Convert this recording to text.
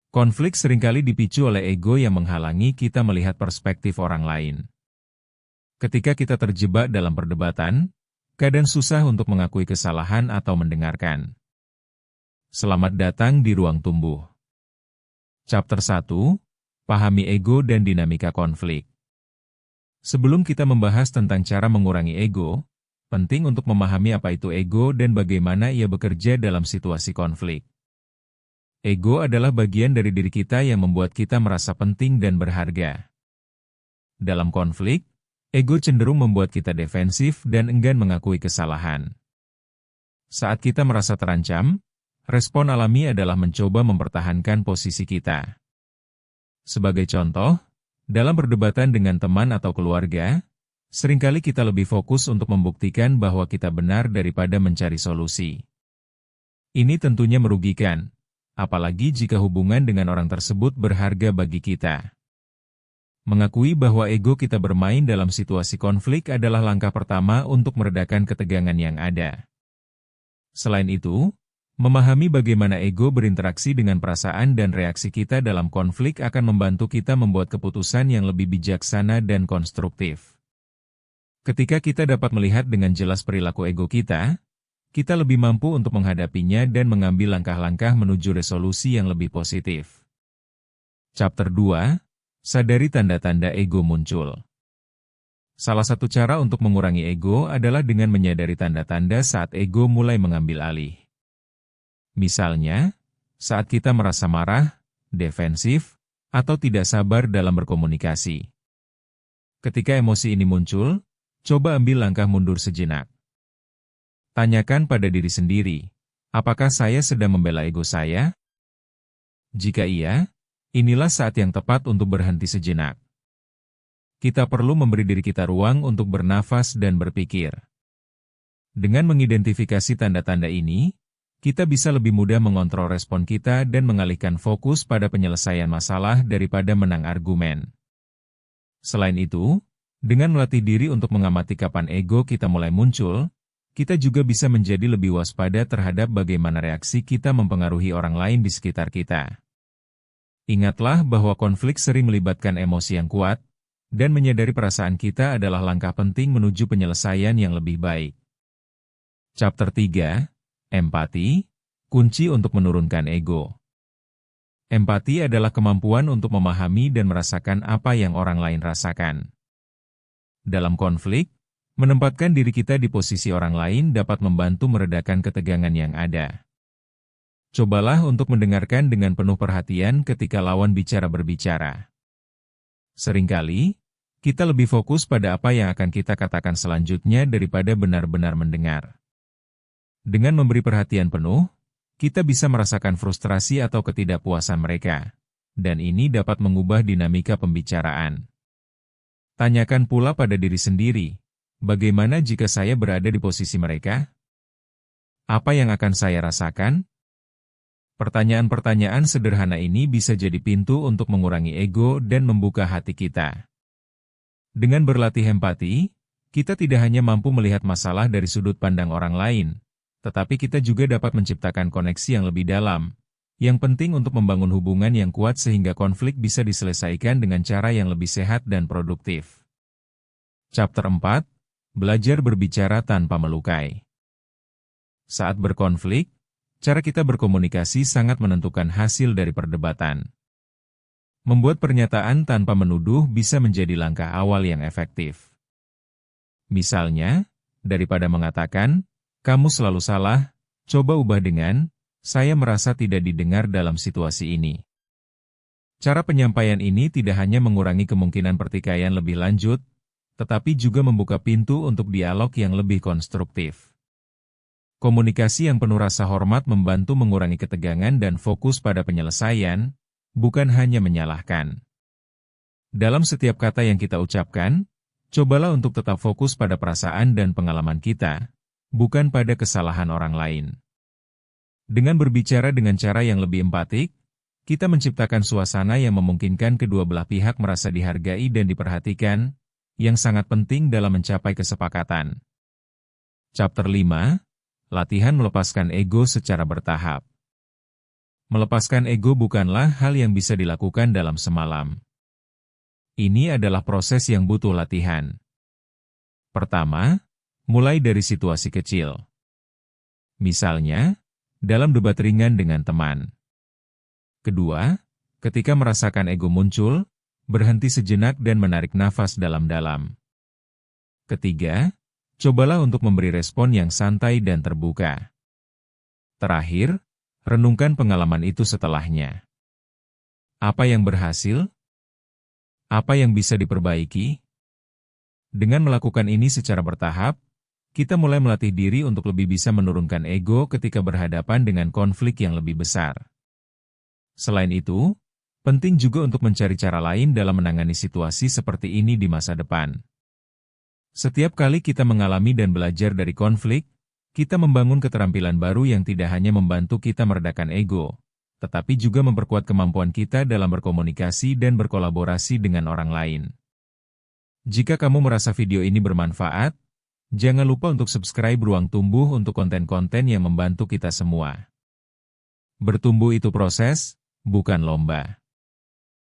Konflik seringkali dipicu oleh ego yang menghalangi kita melihat perspektif orang lain. Ketika kita terjebak dalam perdebatan, kadang susah untuk mengakui kesalahan atau mendengarkan. Selamat datang di Ruang Tumbuh. Chapter 1, Pahami Ego dan Dinamika Konflik. Sebelum kita membahas tentang cara mengurangi ego, penting untuk memahami apa itu ego dan bagaimana ia bekerja dalam situasi konflik. Ego adalah bagian dari diri kita yang membuat kita merasa penting dan berharga. Dalam konflik, ego cenderung membuat kita defensif dan enggan mengakui kesalahan. Saat kita merasa terancam, respon alami adalah mencoba mempertahankan posisi kita. Sebagai contoh, dalam perdebatan dengan teman atau keluarga, seringkali kita lebih fokus untuk membuktikan bahwa kita benar daripada mencari solusi. Ini tentunya merugikan, apalagi jika hubungan dengan orang tersebut berharga bagi kita. Mengakui bahwa ego kita bermain dalam situasi konflik adalah langkah pertama untuk meredakan ketegangan yang ada. Selain itu, memahami bagaimana ego berinteraksi dengan perasaan dan reaksi kita dalam konflik akan membantu kita membuat keputusan yang lebih bijaksana dan konstruktif. Ketika kita dapat melihat dengan jelas perilaku ego kita lebih mampu untuk menghadapinya dan mengambil langkah-langkah menuju resolusi yang lebih positif. Chapter 2, Sadari tanda-tanda ego muncul. Salah satu cara untuk mengurangi ego adalah dengan menyadari tanda-tanda saat ego mulai mengambil alih. Misalnya, saat kita merasa marah, defensif, atau tidak sabar dalam berkomunikasi. Ketika emosi ini muncul, coba ambil langkah mundur sejenak. Tanyakan pada diri sendiri, apakah saya sedang membela ego saya? Jika iya, inilah saat yang tepat untuk berhenti sejenak. Kita perlu memberi diri kita ruang untuk bernafas dan berpikir. Dengan mengidentifikasi tanda-tanda ini, kita bisa lebih mudah mengontrol respon kita dan mengalihkan fokus pada penyelesaian masalah daripada menang argumen. Selain itu, dengan melatih diri untuk mengamati kapan ego kita mulai muncul, kita juga bisa menjadi lebih waspada terhadap bagaimana reaksi kita mempengaruhi orang lain di sekitar kita. Ingatlah bahwa konflik sering melibatkan emosi yang kuat, dan menyadari perasaan kita adalah langkah penting menuju penyelesaian yang lebih baik. Chapter 3, Empati, kunci untuk menurunkan ego. Empati adalah kemampuan untuk memahami dan merasakan apa yang orang lain rasakan. Dalam konflik, menempatkan diri kita di posisi orang lain dapat membantu meredakan ketegangan yang ada. Cobalah untuk mendengarkan dengan penuh perhatian ketika lawan bicara berbicara. Seringkali, kita lebih fokus pada apa yang akan kita katakan selanjutnya daripada benar-benar mendengar. Dengan memberi perhatian penuh, kita bisa merasakan frustrasi atau ketidakpuasan mereka, dan ini dapat mengubah dinamika pembicaraan. Tanyakan pula pada diri sendiri, bagaimana jika saya berada di posisi mereka? Apa yang akan saya rasakan? Pertanyaan-pertanyaan sederhana ini bisa jadi pintu untuk mengurangi ego dan membuka hati kita. Dengan berlatih empati, kita tidak hanya mampu melihat masalah dari sudut pandang orang lain, tetapi kita juga dapat menciptakan koneksi yang lebih dalam, yang penting untuk membangun hubungan yang kuat sehingga konflik bisa diselesaikan dengan cara yang lebih sehat dan produktif. Chapter 4, Belajar berbicara tanpa melukai. Saat berkonflik, cara kita berkomunikasi sangat menentukan hasil dari perdebatan. Membuat pernyataan tanpa menuduh bisa menjadi langkah awal yang efektif. Misalnya, daripada mengatakan, "Kamu selalu salah," coba ubah dengan, "Saya merasa tidak didengar dalam situasi ini." Cara penyampaian ini tidak hanya mengurangi kemungkinan pertikaian lebih lanjut, tetapi juga membuka pintu untuk dialog yang lebih konstruktif. Komunikasi yang penuh rasa hormat membantu mengurangi ketegangan dan fokus pada penyelesaian, bukan hanya menyalahkan. Dalam setiap kata yang kita ucapkan, cobalah untuk tetap fokus pada perasaan dan pengalaman kita, bukan pada kesalahan orang lain. Dengan berbicara dengan cara yang lebih empatik, kita menciptakan suasana yang memungkinkan kedua belah pihak merasa dihargai dan diperhatikan, yang sangat penting dalam mencapai kesepakatan. Chapter 5, Latihan melepaskan ego secara bertahap. Melepaskan ego bukanlah hal yang bisa dilakukan dalam semalam. Ini adalah proses yang butuh latihan. Pertama, mulai dari situasi kecil. Misalnya, dalam debat ringan dengan teman. Kedua, ketika merasakan ego muncul, berhenti sejenak dan menarik nafas dalam-dalam. Ketiga, cobalah untuk memberi respon yang santai dan terbuka. Terakhir, renungkan pengalaman itu setelahnya. Apa yang berhasil? Apa yang bisa diperbaiki? Dengan melakukan ini secara bertahap, kita mulai melatih diri untuk lebih bisa menurunkan ego ketika berhadapan dengan konflik yang lebih besar. Selain itu, penting juga untuk mencari cara lain dalam menangani situasi seperti ini di masa depan. Setiap kali kita mengalami dan belajar dari konflik, kita membangun keterampilan baru yang tidak hanya membantu kita meredakan ego, tetapi juga memperkuat kemampuan kita dalam berkomunikasi dan berkolaborasi dengan orang lain. Jika kamu merasa video ini bermanfaat, jangan lupa untuk subscribe Ruang Tumbuh untuk konten-konten yang membantu kita semua. Bertumbuh itu proses, bukan lomba.